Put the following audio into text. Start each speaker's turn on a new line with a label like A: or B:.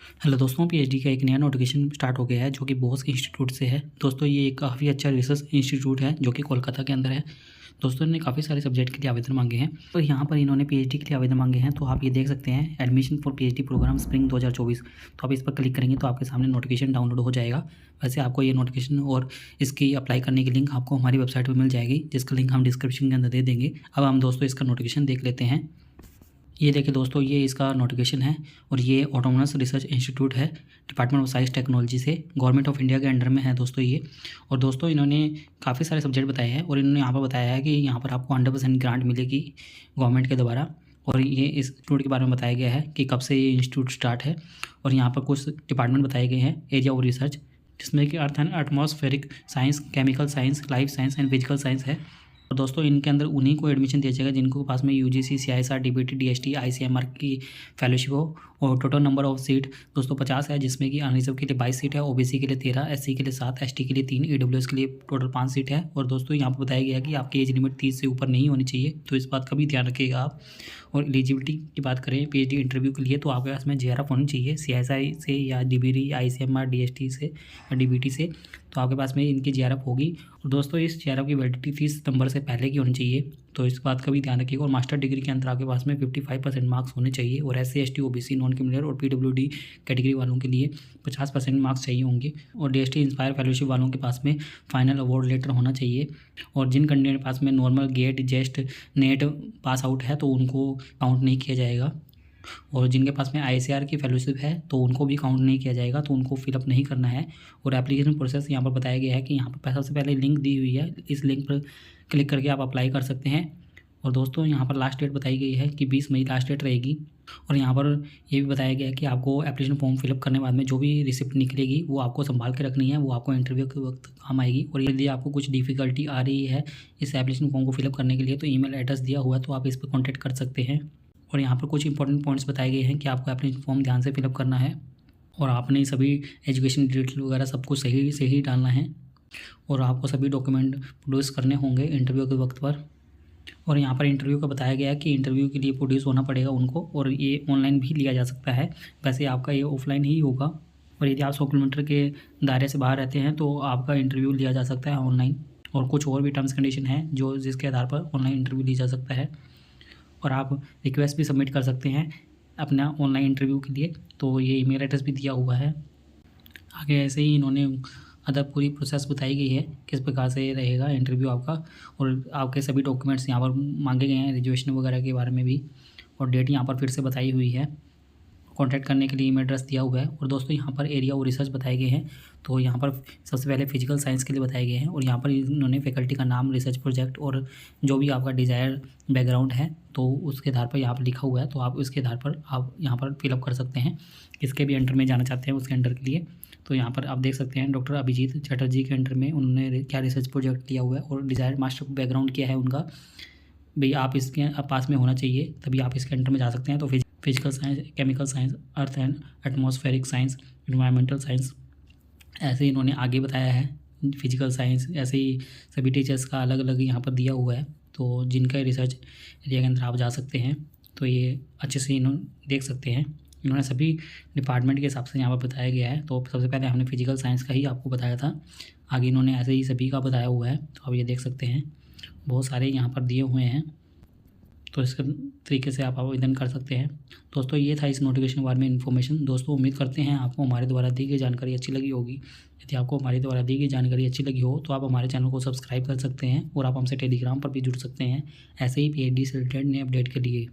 A: Hello दोस्तों, PhD का एक नया नोटिफिकेशन स्टार्ट हो गया है जो कि बोस इंस्टीट्यूट से है। दोस्तों ये एक काफ़ी अच्छा रिसर्च इंस्टीट्यूट है जो कि कोलकाता के अंदर है। दोस्तों इन्होंने काफ़ी सारे सब्जेक्ट के लिए आवेदन मांगे हैं, तो यहाँ पर इन्होंने पीएचडी के लिए आवेदन मांगे हैं। तो आप ये देख सकते हैं, admission for PhD programme spring 2024। तो आप इस पर क्लिक करेंगे तो आपके सामने नोटिफिकेशन डाउनलोड हो जाएगा। वैसे आपको ये नोटिफिकेशन और इसकी अप्लाई करने की लिंक आपको हमारी वेबसाइट पर मिल जाएगी, जिसका लिंक हम डिस्क्रिप्शन के अंदर दे देंगे। अब हम दोस्तों इसका नोटिफिकेशन देख लेते हैं। ये देखिए दोस्तों, ये इसका नोटिफिकेशन है और ये ऑटोनोमस रिसर्च इंस्टीट्यूट है, डिपार्टमेंट ऑफ साइंस टेक्नोलॉजी से, गवर्नमेंट ऑफ इंडिया के अंडर में है दोस्तों ये। और दोस्तों इन्होंने काफ़ी सारे सब्जेक्ट बताए हैं और इन्होंने यहाँ पर बताया है कि यहाँ पर आपको 100% ग्रांट मिलेगी गवर्नमेंट के द्वारा। और ये इस इंस्टीट्यूट के बारे में बताया गया है कि कब से ये इंस्टीट्यूट स्टार्ट है। और यहाँ पर कुछ डिपार्टमेंट बताए गए हैं एरिया ऑफ रिसर्च, जिसमें कि earth and atmospheric science, chemical science, life science and physical science है। और दोस्तों इनके अंदर उन्हीं को एडमिशन दिया जाएगा जिनको पास में UGC, CISR, DBT, DST, ICMR की फेलोशिप हो। और टोटल नंबर ऑफ सीट दोस्तों 50 है, जिसमें कि अनरिजर्व के लिए 22 सीट है, ओबीसी के लिए 13, एससी के लिए 7, एसटी के लिए 3, ईडब्ल्यूएस के लिए टोटल 5 सीट है। और दोस्तों यहाँ पर बताया गया है कि आपकी एज लिमिट 30 से ऊपर नहीं होनी चाहिए, तो इस बात का भी ध्यान रखिएगा आप। और एलिजिबिलिटी की बात करें पीएचडी इंटरव्यू के लिए, तो आपके पास में जेआरएफ होनी चाहिए सीआईएसआई से या डीबीटी, आईसीएमआर, डीएसटी से या डीबीटी से। तो आपके पास में इनकी जेआरएफ होगी। और दोस्तों इस जेआरएफ की वैलिडिटी 30 सितंबर से पहले की होनी चाहिए, तो इस बात का भी ध्यान रखिएगा। और मास्टर डिग्री के अंदर आपके पास में 55% मार्क्स होने चाहिए। और SC, ST, OBC, non criminal और पीडब्ल्यूडी कैटेगरी वालों के लिए 50% मार्क्स चाहिए होंगे। और डीएसटी इंस्पायर फेलोशिप वालों के पास में फाइनल अवार्ड लेटर होना चाहिए। और जिन कैंडिडेट के पास में normal, GATE, JEST, NET pass out है तो उनको काउंट नहीं किया जाएगा। और जिनके पास में आईसीआर की फेलोशिप है तो उनको भी काउंट नहीं किया जाएगा, तो उनको फिलअप नहीं करना है। और एप्लीकेशन प्रोसेस यहाँ पर बताया गया है कि यहाँ पर सबसे पहले लिंक दी हुई है, इस लिंक पर क्लिक करके आप अप्लाई कर सकते हैं। और दोस्तों यहाँ पर लास्ट डेट बताई गई है कि 20 मई लास्ट डेट रहेगी। और यहाँ पर ये भी बताया गया है कि आपको एप्लीकेशन फॉर्म फिलअप करने के बाद में जो भी रिसिप्ट निकलेगी वो आपको संभाल के रखनी है, वो आपको इंटरव्यू के वक्त काम आएगी। और यदि आपको कुछ डिफिकल्टी आ रही है इस एप्लीकेशन फॉर्म को फिलअप करने के लिए, तो ईमेल एड्रेस दिया हुआ है, तो आप इस पर कॉन्टैक्ट कर सकते हैं। और यहाँ पर कुछ इंपॉर्टेंट पॉइंट्स बताए गए हैं कि आपको एप्लीकेशन फॉर्म ध्यान से फिलअप करना है और आपने सभी एजुकेशन डिटेल वगैरह सब कुछ सही से ही डालना है। और आपको सभी डॉक्यूमेंट प्रोड्यूस करने होंगे इंटरव्यू के वक्त पर। और यहाँ पर इंटरव्यू का बताया गया है कि इंटरव्यू के लिए प्रोड्यूस होना पड़ेगा उनको, और ये ऑनलाइन भी लिया जा सकता है। वैसे आपका ये ऑफलाइन ही होगा। और यदि आप 100 किलोमीटर के दायरे से बाहर रहते हैं तो आपका इंटरव्यू लिया जा सकता है ऑनलाइन। और कुछ और भी टर्म्स कंडीशन है जो जिसके आधार पर ऑनलाइन इंटरव्यू लिया जा सकता है। और आप रिक्वेस्ट भी सबमिट कर सकते हैं अपना ऑनलाइन इंटरव्यू के लिए, तो ये ईमेल एड्रेस भी दिया हुआ है। आगे ऐसे ही इन्होंने अदर पूरी प्रोसेस बताई गई है किस प्रकार से रहेगा इंटरव्यू आपका। और आपके सभी डॉक्यूमेंट्स यहाँ पर मांगे गए हैं, रिजर्वेशन वगैरह के बारे में भी। और डेट यहाँ पर फिर से बताई हुई है। कॉन्टैक्ट करने के लिए ईमेल एड्रेस दिया हुआ है। और दोस्तों यहाँ पर एरिया और रिसर्च बताए गए हैं, तो यहाँ पर सबसे पहले फिजिकल साइंस के लिए बताए गए हैं। और यहाँ पर इन्होंने फैकल्टी का नाम, रिसर्च प्रोजेक्ट और जो भी आपका डिज़ायर बैकग्राउंड है तो उसके आधार पर यहाँ पर लिखा हुआ है, तो आप उसके आधार पर आप यहाँ पर फिलअप कर सकते हैं। किसके भी अंडर में जाना चाहते हैं उसके अंडर के लिए, तो यहाँ पर आप देख सकते हैं डॉक्टर अभिजीत चटर्जी के अंडर में उन्होंने क्या रिसर्च प्रोजेक्ट लिया हुआ है और डिज़ायर मास्टर बैकग्राउंड क्या है उनका। भाई आप इसके पास में होना चाहिए तभी आप इसके अंडर में जा सकते हैं। तो physical science, chemical science, earth and atmospheric science, environmental science, ऐसे ही इन्होंने आगे बताया है। फिजिकल साइंस ऐसे ही सभी टीचर्स का अलग अलग यहाँ पर दिया हुआ है, तो जिनका रिसर्च एरिया के अंदर आप जा सकते हैं। तो ये अच्छे से इन्होंने देख सकते हैं, इन्होंने सभी डिपार्टमेंट के हिसाब से यहाँ पर बताया गया है। तो सबसे पहले हमने फिजिकल साइंस का ही आपको बताया था, आगे इन्होंने ऐसे ही सभी का बताया हुआ है। तो आप ये देख सकते हैं बहुत सारे यहाँ पर दिए हुए हैं, तो इस तरीके से आप आवेदन कर सकते हैं। दोस्तों ये था इस नोटिफिकेशन के बारे में इन्फॉर्मेशन। दोस्तों उम्मीद करते हैं आपको हमारे द्वारा दी गई जानकारी अच्छी लगी होगी। यदि आपको हमारे द्वारा दी गई जानकारी अच्छी लगी हो तो आप हमारे चैनल को सब्सक्राइब कर सकते हैं और आप हमसे टेलीग्राम पर भी जुड़ सकते हैं ऐसे ही पीएचडी से रिलेटेड नए अपडेट के लिए।